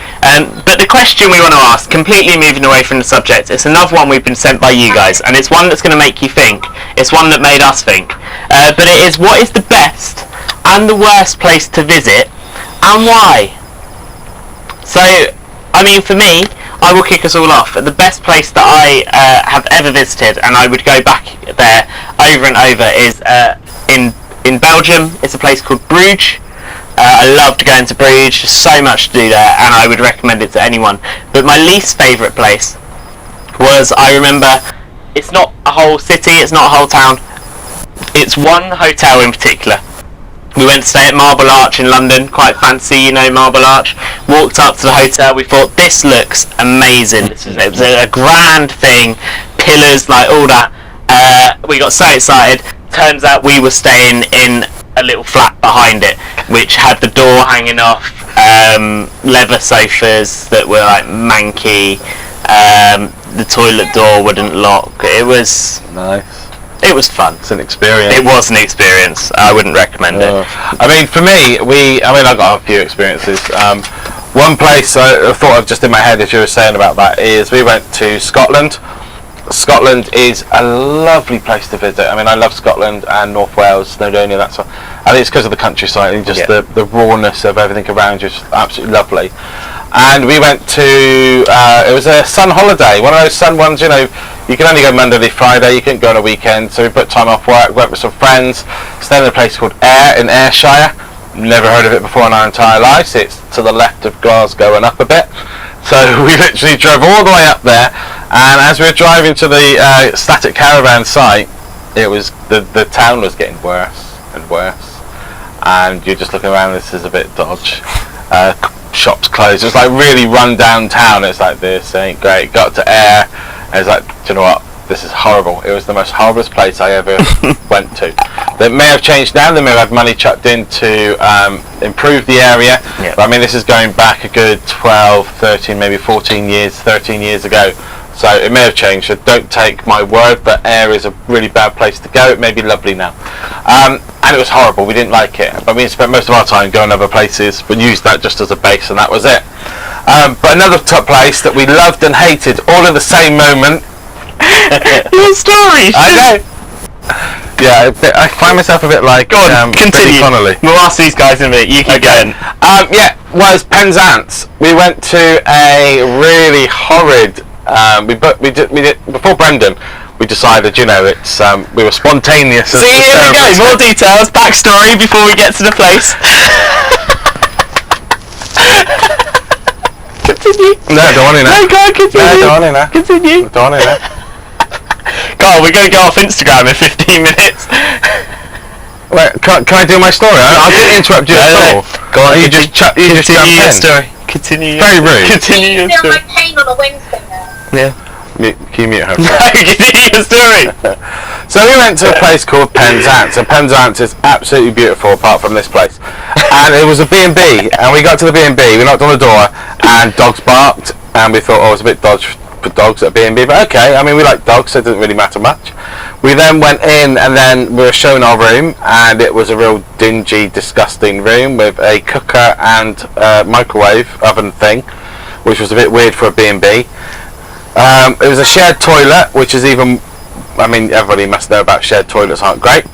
But the question we want to ask, completely moving away from the subject, it's another one we've been sent by you guys, and it's one that's going to make you think. It's one that made us think. But it is, what is the best and the worst place to visit, and why? So, I mean, for me, I will kick us all off. The best place that I have ever visited, and I would go back there over and over, is in Belgium. It's a place called Bruges. I loved going to Bruges. There's so much to do there, and I would recommend it to anyone. But my least favourite place was, I remember, it's not a whole city, it's not a whole town. It's one hotel in particular. We went to stay at Marble Arch in London, quite fancy, you know, Marble Arch. Walked up to the hotel, we thought, this looks amazing. It was a grand thing, pillars, like all that. We got so excited. Turns out we were staying in a little flat behind it, which had the door hanging off, leather sofas that were like manky, the toilet door wouldn't lock. It was Nice. It was fun. It's an experience. It was an experience. I wouldn't recommend it. I mean, for me, I got a few experiences. One place I thought of just in my head as you were saying about that is we went to Scotland. Scotland is a lovely place to visit. I mean, I love Scotland and North Wales, Snowdonia, that sort. I think it's because of the countryside and just the rawness of everything around you is just absolutely lovely. And we went to, it was a sun holiday, one of those sun ones, you know, you can only go Monday to Friday, you couldn't go on a weekend, so we put time off work, went with some friends, stayed in a place called Ayr in Ayrshire. Never heard of it before in our entire lives. It's to the left of Glasgow and up a bit. So we literally drove all the way up there, and as we were driving to the static caravan site, it was the town was getting worse and worse, and you're just looking around, this is a bit dodge. Shops closed. It was like really run down town. It's like, this ain't great. Got to Ayr, and it's like, do you know what? This is horrible. It was the most horrible place I ever went to. They may have changed now. They may have had money chucked in to improve the area. Yeah. But I mean, this is going back a good 12, 13, maybe 14 years, 13 years ago. So it may have changed. So don't take my word, but Ayr is a really bad place to go. It may be lovely now. And it was horrible. We didn't like it. But we spent most of our time going other places, but used that just as a base, and that was it. But another top place that we loved and hated all in the same moment. Your story. I know. Yeah, I find myself a bit like Go on, continue. Billy Connolly. We'll ask these guys in a minute. You keep going. Yeah, was Penzance. We went to a really horrid. We did before Brendan. We decided, you know, it's we were spontaneous. See, here we go. More details, backstory before we get to the place. Continue. No, don't want to know. No, go on, continue. No, don't want to know. Continue. Don't want to know. God, we're going to go off Instagram in 15 minutes. Wait, can I do my story? I didn't interrupt you at all. Go on, you just jump in. Story. Continue. Very rude. Continue your Feel story. my pain on a Wednesday now. Yeah. Can you mute her? No, continue your story. So we went to a place called Penzance, and Penzance is absolutely beautiful apart from this place. And it was a B&B, and we got to the B&B, we knocked on the door, and dogs barked, and we thought, oh, it's a bit dodgy for dogs at a B&B, but okay, I mean, we like dogs, so it doesn't really matter much. We then went in, and then we were shown our room, and it was a real dingy, disgusting room with a cooker and microwave oven thing, which was a bit weird for a B&B. It was a shared toilet, which is even, I mean, everybody must know about shared toilets aren't great.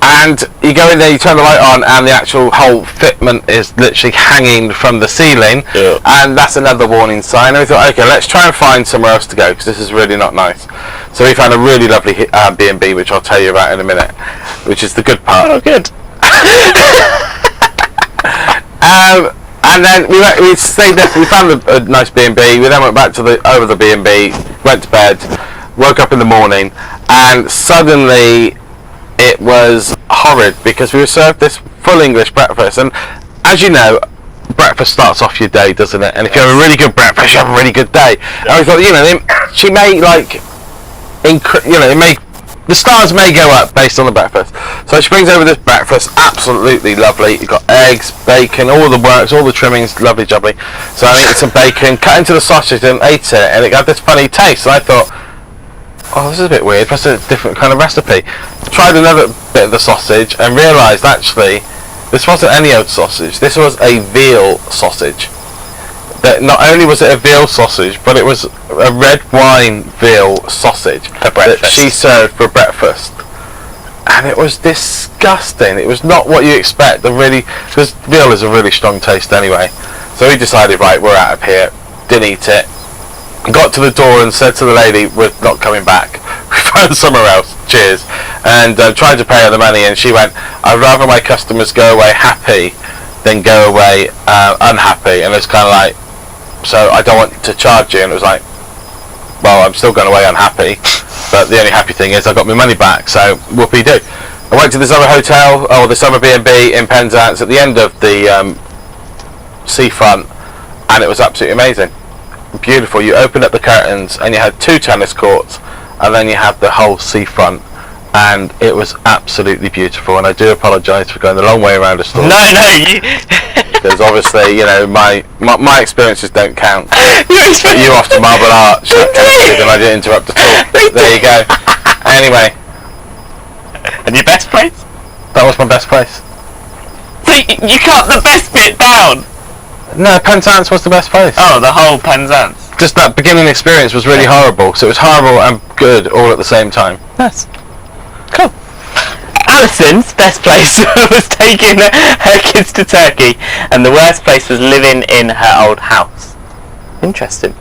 And you go in there, you turn the light on, and the actual whole fitment is literally hanging from the ceiling. Yeah. And that's another warning sign. And we thought, okay, let's try and find somewhere else to go, because this is really not nice. So we found a really lovely B&B, which I'll tell you about in a minute, which is the good part. Oh, good. And then we stayed there. We found a nice B&B. We then went back to the B&B, went to bed, woke up in the morning, and suddenly it was horrid because we were served this full English breakfast. And as you know, breakfast starts off your day, doesn't it? And if you have a really good breakfast, you have a really good day. And we thought, you know, she may the stars may go up based on the breakfast. So she brings over this breakfast, absolutely lovely. You've got eggs, bacon, all the works, all the trimmings, lovely jubbly. So I ate some bacon, cut into the sausage and ate it, and it had this funny taste. And I thought, oh, this is a bit weird. That's a different kind of recipe. Tried another bit of the sausage and realised actually this wasn't any old sausage. This was a veal sausage. That not only was it a veal sausage, but it was a red wine veal sausage that she served for breakfast. And it was disgusting. It was not what you expect. Because veal is a really strong taste anyway. So we decided, right, we're out of here. Didn't eat it. Got to the door and said to the lady, we're not coming back. We found somewhere else. Cheers. And tried to pay her the money, and she went, I'd rather my customers go away happy than go away unhappy. And it's kind of like, so I don't want to charge you. And it was like, well, I'm still going away unhappy, but the only happy thing is I got my money back, so whoopee-doo. I went to this other hotel, or this other B&B in Penzance at the end of the seafront, and it was absolutely amazing. Beautiful. You opened up the curtains and you had 2 tennis courts, and then you had the whole seafront, and it was absolutely beautiful. And I do apologise for going the long way around the story. No, you... Because obviously, you know, my experiences don't count. You off to Marble Arch, and I didn't interrupt at all. There you go. Anyway. And your best place? That was my best place. So you cut the best bit down? No, Penzance was the best place. Oh, the whole Penzance. Just that beginning experience was really horrible, so it was horrible and good all at the same time. Nice. Cool. Alison's best place was taking her kids to Turkey, and the worst place was living in her old house. Interesting.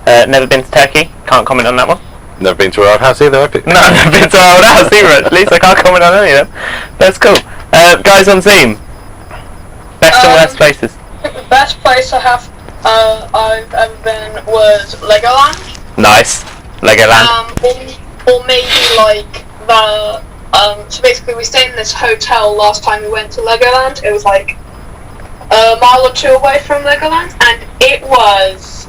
Never been to Turkey, can't comment on that one. Never been to her old house either, have you? No, I've never been to her old house either, at least I can't comment on any of them. That's cool. Guys on Zoom, best and worst places. The best place I've ever been was Legoland. Nice. Legoland. Or maybe like the so basically we stayed in this hotel last time we went to Legoland. It was like a mile or 2 away from Legoland, and it was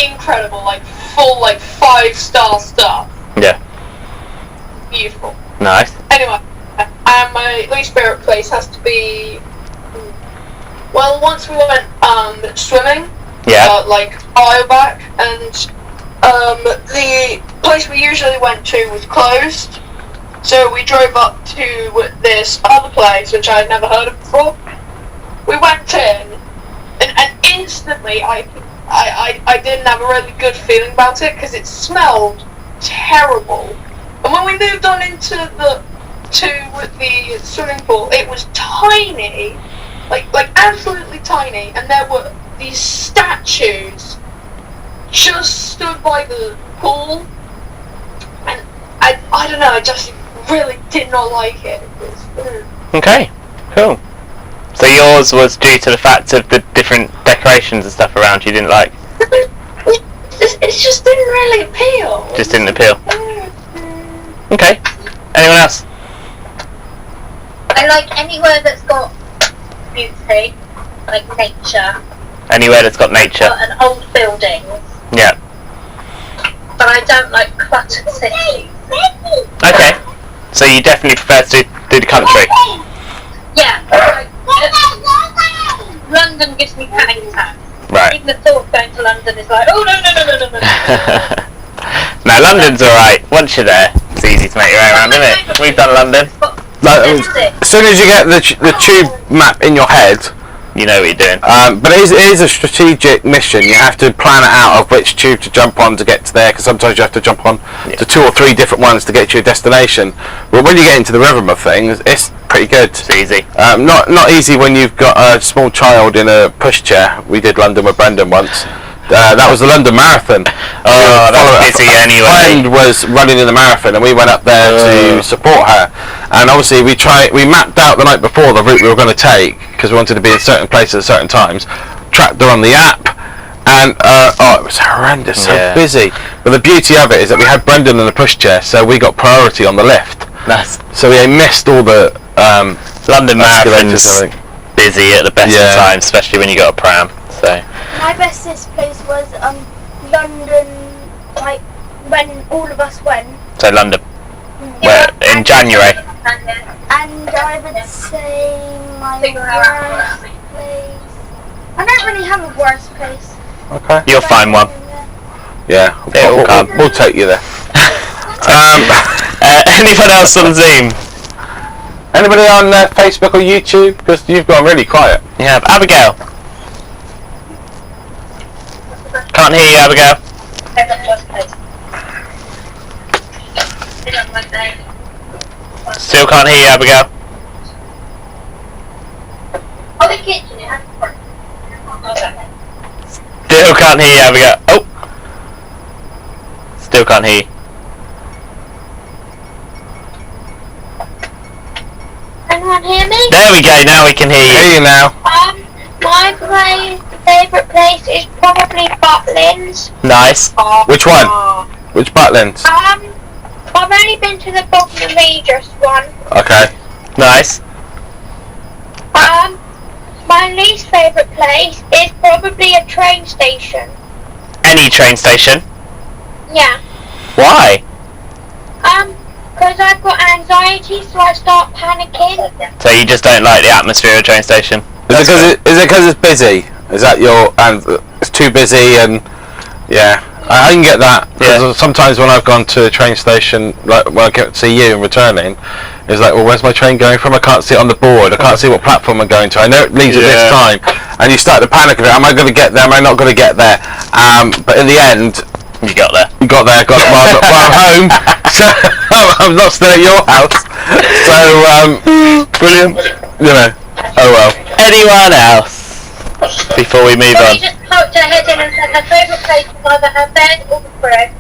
incredible, like full like 5-star stuff. Yeah. Beautiful. Nice. Anyway, and my least favourite place has to be, well, once we went swimming, like a while back, and the place we usually went to was closed, so we drove up to this other place which I'd never heard of before. We went in, and instantly I didn't have a really good feeling about it because it smelled terrible. And when we moved on into the swimming pool, it was tiny, like absolutely tiny, and there were these statues just stood by the pool, and I don't know, I just really did not like it. Okay, cool. So yours was due to the fact of the different decorations and stuff around you didn't like? It just didn't really appeal. Just didn't appeal. Okay. Anyone else? I like anywhere that's got beauty, like nature. Anywhere that's got nature. And old buildings. Yeah. But I don't like cluttered cities. Okay. So you definitely prefer to do the country? Yeah. London gives me panic attacks. Right. Even the thought of going to London is like, oh no. Now London's alright. Once you're there, it's easy to make your way around, isn't it? We've done London. As soon as you get the tube map in your head, you know what you're doing. But it is a strategic mission. You have to plan it out of which tube to jump on to get to there, because sometimes you have to jump on to 2 or 3 different ones to get to your destination. But when you get into the rhythm of things, it's pretty good. It's easy. Not easy when you've got a small child in a pushchair. We did London with Brendan once. That was the London Marathon. Oh, that's busy anyway. A friend was running in the marathon, and we went up there to support her. And obviously, we mapped out the night before the route we were going to take because we wanted to be in certain places at certain times. Tracked her on the app, and it was horrendous, so busy. But the beauty of it is that we had Brendan in the pushchair, so we got priority on the lift. Nice. So we missed all the London Marathon's busy at the best of times, especially when you got a pram. So. My bestest place was London, like when all of us went. So London. Where in January. And I would say my worst place. I don't really have a worst place. Okay. You'll find one. Yeah. It'll come. We'll take you there. Anyone else on Zoom? Anybody on Facebook or YouTube? Because you've gone really quiet. Yeah, Abigail. Can't hear you, Abigail. Still can't hear you, Abigail. Oh, the kitchen, it has Still can't hear you, Abigail. Oh! Still can't hear you. Anyone hear me? There we go, now we can hear you. Hear you now. My favourite place is probably Butlins. Nice. Which one? Which Butlins? I've only been to the Bognor Regis one. Okay. Nice. My least favourite place is probably a train station. Any train station? Yeah. Why? Because I've got anxiety, so I start panicking. So you just don't like the atmosphere of a train station? Is it because it's busy? Is that it's too busy and yeah? I can get that. Because sometimes when I've gone to a train station, like when I get to see you and returning, it's like, well, where's my train going from? I can't see it on the board. I can't see what platform I'm going to. I know it leaves at this time, and you start to panic a bit. Am I going to get there? Am I not going to get there? But in the end, you got there. You got there. Well, I'm home. So I'm not still at your house. So brilliant. You know. Oh well. Anyone else? Before we move on. She just poked her head in and said her favourite place was either her bed or the fridge.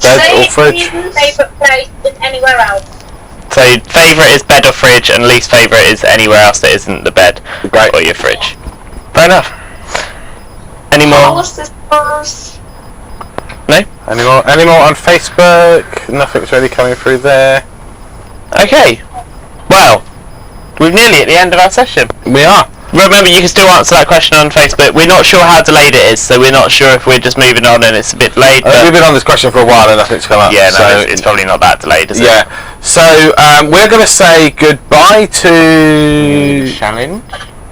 Bed or fridge? Favourite place is anywhere else. So favourite is bed or fridge, and least favourite is anywhere else that isn't the bed or your fridge. Fair enough. Any more? No? Any more on Facebook? Nothing's really coming through there. Okay. Well, we're nearly at the end of our session. We are. Remember, you can still answer that question on Facebook. We're not sure how delayed it is, so we're not sure if we're just moving on and it's a bit delayed. We've been on this question for a while and nothing's come up. Yeah, no, so it's probably not that delayed, is it? Yeah. So we're going to say goodbye to challenge.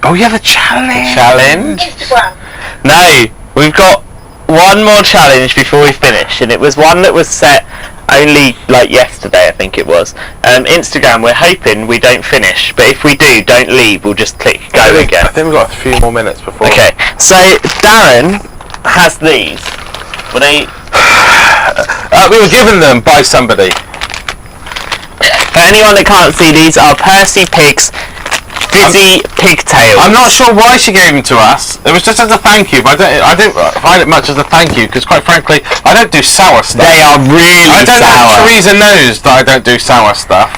Oh yeah, the challenge. Instagram. No, we've got one more challenge before we finish, and it was one that was set only like yesterday, I think it was. Instagram, we're hoping we don't finish, but if we do, don't leave, we'll just click go again. I think we've got a few more minutes before. Okay, so Darren has these. Were they? We were given them by somebody. For anyone that can't see, these are Percy Pig's Fizzy Pigtails. I'm not sure why she gave them to us. It was just as a thank you, but I didn't find it much as a thank you, because quite frankly, I don't do sour stuff. They are really sour. I don't know if Teresa knows that I don't do sour stuff.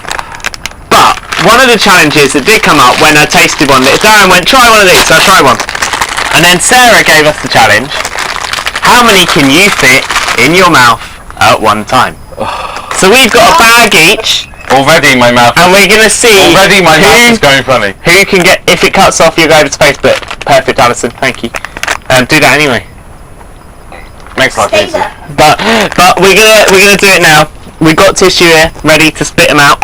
But one of the challenges that did come up when I tasted one, Darren went, try one of these, so I tried one. And then Sarah gave us the challenge, how many can you fit in your mouth at one time? So we've got a bag each. Already my mouth. And we're going to see already my mouth is going funny. Who can get, if it cuts off, you'll go over to Facebook. Perfect, Alison, thank you. Do that anyway. Makes life easy. But we're gonna do it now. We've got tissue here, ready to spit them out.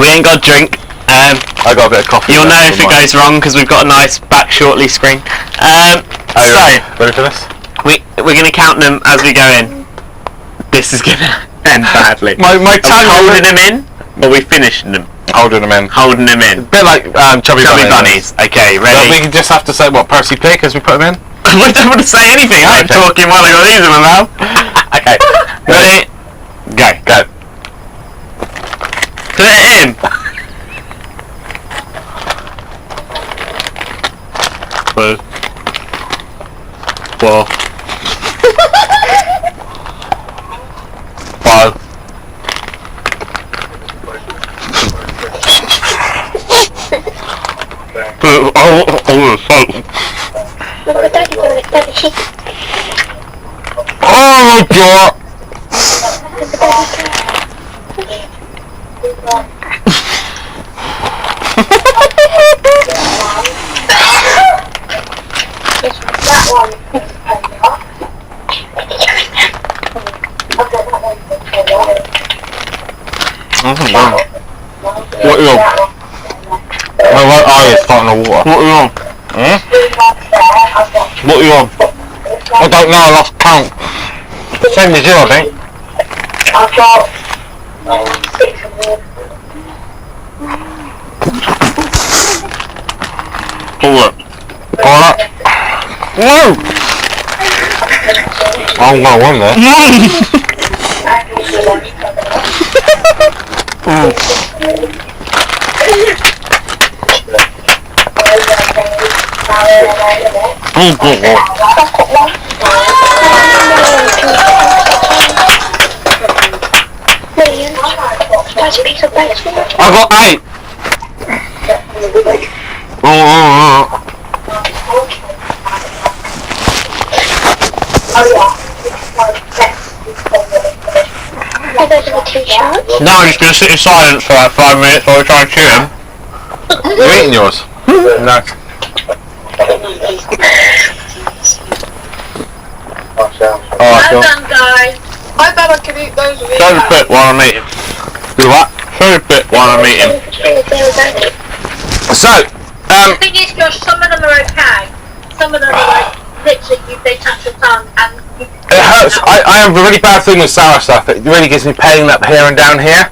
We ain't got a drink. I got a bit of coffee. You'll know if it goes wrong because we've got a nice back shortly screen. So ready for this? We're gonna count them as we go in. This is gonna end badly. My tongue. Are we holding them in, or are we finishing them? Holding them in. Holding them in. A bit like chubby bunnies. Okay, ready? So we can just have to say what Percy Pig as we put them in. I don't want to say anything. I'm talking while I got these in my mouth. Okay, ready? Go. Put it in. Four. 5. Oh my god! What are you on? My right eye is starting to water. What are you on? What are you on? I don't know, I lost count. Same as you, I think. I've got 6 of them. Pull it. Pull it. Whoa! I'm gonna win this. I got 8. No, I'm just going to sit in silence for like 5 minutes while we try and shoot him. You're eating yours? No. Well done, guys. I bet I can eat those with Show the bit while I'm eating. Do what? Show the bit while I'm eating. So, The thing is, Josh, some of them are okay. Some of them are like, literally, they touch your tongue and you it hurts. I have a really bad thing with sour stuff. It really gives me pain up here and down here.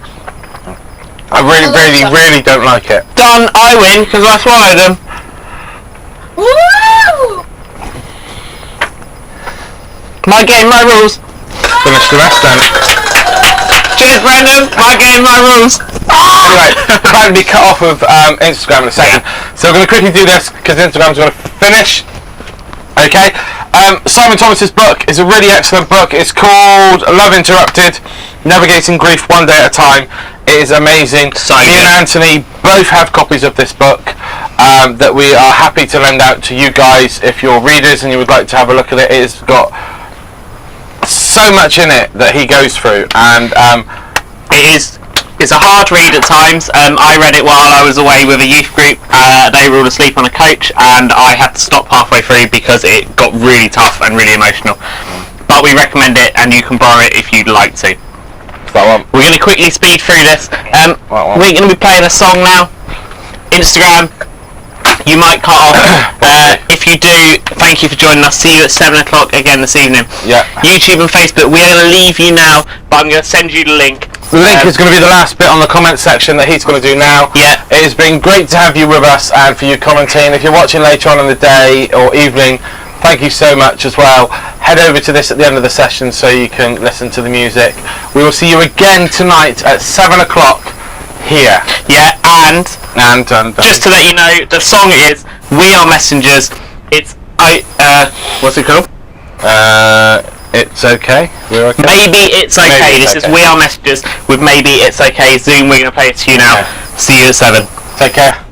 I really don't like it. Done, I win because I swallowed them. Woo! My game, my rules. Finish the rest then. Cheers, Brendan. My game, my rules. Anyway, we're about to be cut off of Instagram in a second. So we're going to quickly do this because Instagram's going to finish. Okay. Simon Thomas's book is a really excellent book. It's called Love Interrupted, Navigating Grief One Day at a Time. It is amazing. Me and Anthony both have copies of this book that we are happy to lend out to you guys if you're readers and you would like to have a look at it. It's got so much in it that he goes through, and it's a hard read at times. I read it while I was away with a youth group. They were all asleep on a coach and I had to stop halfway through because it got really tough and really emotional. But we recommend it and you can borrow it if you'd like to. We're going to quickly speed through this. We're going to be playing a song now. Instagram, you might cut off. If you do, thank you for joining us. See you at 7 o'clock again this evening. Yeah. YouTube and Facebook, we're going to leave you now, but I'm going to send you the link. The link is going to be the last bit on the comment section that he's going to do now. Yeah. It has been great to have you with us and for you commenting. If you're watching later on in the day or evening, thank you so much as well. Head over to this at the end of the session so you can listen to the music. We will see you again tonight at 7 o'clock here. Yeah, and just to let you know, the song is We Are Messengers. It's what's it called? It's okay. We're okay. Maybe It's Okay. Maybe this is We Are Messengers with Maybe It's Okay. Zoom, we're going to play it to you now. Okay. See you at 7. Take care.